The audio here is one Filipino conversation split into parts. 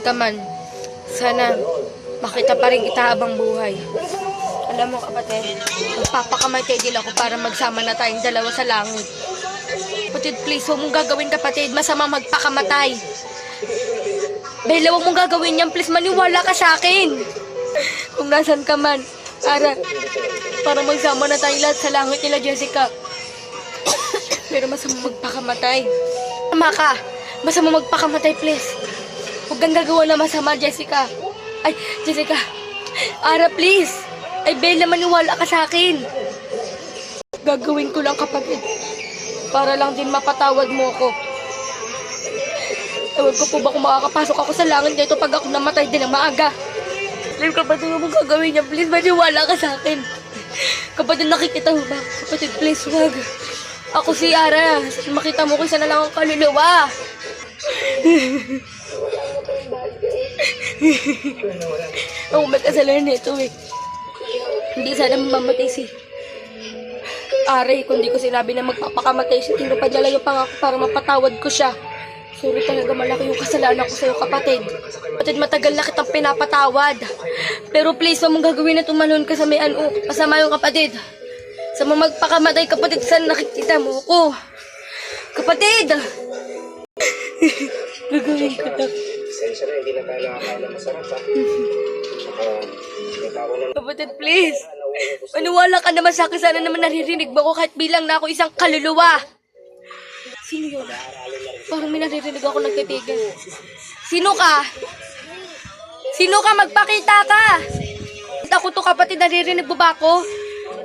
ka man, sana makita pa rin kita habang buhay. Alam mo kapatid, magpapakamatay din ako para magsama na tayong dalawa sa langit. Kapatid, please, huwag mong gagawin kapatid, masama magpakamatay. Bella, huwag mong gagawin yan, please, maniwala ka sa akin. Kung nasan ka man, para magsama na tayong lahat sa langit nila Jessica. Pero masama magpakamatay. Tama ka, masama magpakamatay, please. Huwag kang gagawa na masama, Jessica. Ay, Jessica. Ara, please. Ay, Bella, maniwala ka sa akin. Gagawin ko lang kapatid. Para lang din mapatawad mo ako. Ewan ko po ba kung makakapasok ako sa langit dito pag ako namatay din ng maaga. Please, kapatid, huwag mong gagawin niya. Please, maniwala ka sa akin. Kapatid, nakikita mo ba? Kapatid, please, huwag. Ako si Ara. Makita mo ko, isa na lang ang kaluluwa. Ako may kasalanan nito eh. Hindi sana mamamatay si Ari kung di ko sinabi na magpapakamatay siya. Tinupadala yung pangako para mapatawad ko siya. Sorry talaga, malaki yung kasalanan ko sa'yo kapatid. Kapatid, matagal na kitang pinapatawad. Pero please, huwag mong gagawin na tumalon ka sa may masama yung kapatid. Sa mga magpakamatay kapatid, saan nakikita mo ko? Kapatid! Gagawin ko na. Sensya na, hindi na tayo nakakala masarap ha. Kapatid, please. Maniwala ka naman sa akin. Sana naman naririnig mo ko kahit bilang na ako isang kaluluwa. Sino yun? Parang may naririnig ako nagtitigan. Sino ka? Sino ka? Magpakita ka! Ako to kapatid, naririnig mo ba ako?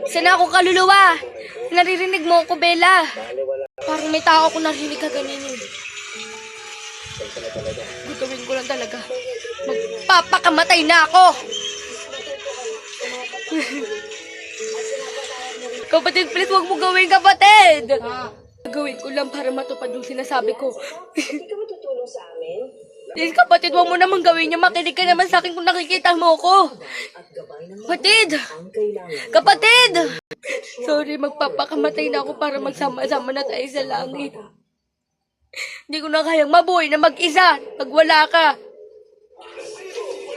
Sana ako kaluluwa. Naririnig mo ako, Bella. Parang may tao ako narinig ka ganyan. Gagawin ko lang talaga. Magpapakamatay na ako! Kapatid, please, huwag mo gawin, kapatid! Gagawin ko lang para matupad yung sinasabi ko. Hindi ka matutulong sa amin? Please, kapatid, huwag mo naman gawin niya. Makinig ka naman sa akin kung nakikita mo ko. Kapatid! Kapatid! Sorry, magpapakamatay na ako para magsama-sama na tayo sa langit. Hindi ko na kayang mabuhay na mag-isa pag wala ka.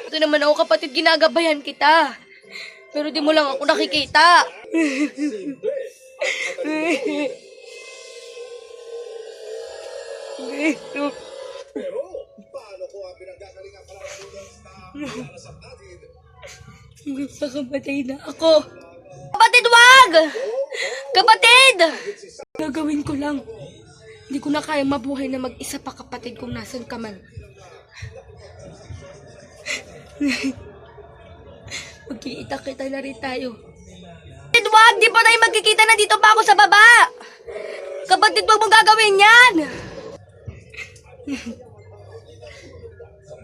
Ito naman ako, kapatid, ginagabayan kita. Pero di mo lang ako nakikita. Pero, paano ko ang pinagkakalinga pala ng sa natin? Magpakamatay na ako. Kapatid, wag! Kapatid! Gagawin ko lang. Hindi ko na kaya mabuhay na mag-isa pa kapatid kung nasan ka man. Magkikita-kita na rin tayo. Kapatid, wag! Di pa tayo magkikita na dito pa ako sa baba! Kapatid, wag mong gagawin yan!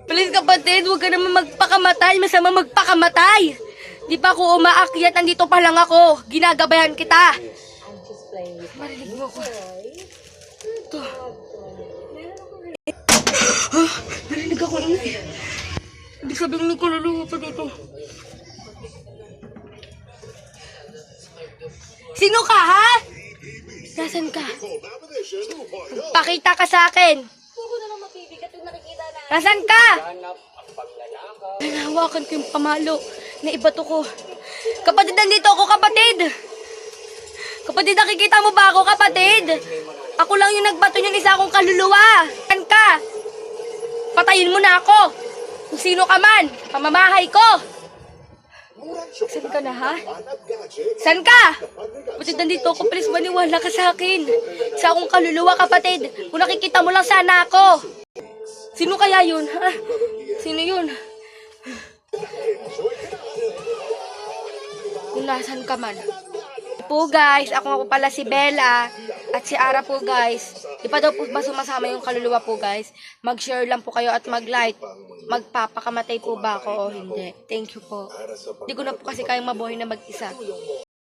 Please kapatid, huwag ka naman magpakamatay. Masama magpakamatay. Di pa ako umaakyat, nandito pa lang ako. Ginagabayan kita. Marinig mo ako. Ito. Narinig ako lang eh. Ibig sabihin may kaluluwa pa dito. Sino ka, ha? Nasaan ka? Pakita ka sa akin. Nasaan ka? Hinahawakan ko yung pamalo. Naibato ko. Kapatid, nandito ako, kapatid. Kapatid, nakikita mo ba ako, kapatid? Ako lang yung nagbato niyan, isa akong kaluluwa. Saan ka? Patayin mo na ako. Kung sino ka man, pamamahay ko. Saan ka na, ha? Saan ka? Kapatid, nandito ako. Please, maniwala ka sa akin. Isa akong kaluluwa, kapatid. Kung nakikita mo lang sana ako. Sino kaya yun, ha? Sino yun? Kung nasan ka man. Po guys, ako nga po pala si Bella at si Ara po guys. Di pa daw po ba sumasama yung kaluluwa po guys? Mag-share lang po kayo at mag-like. Magpapakamatay po ba ako o hindi? Thank you po. Di ko na po kasi kayang mabuhay na mag-isa.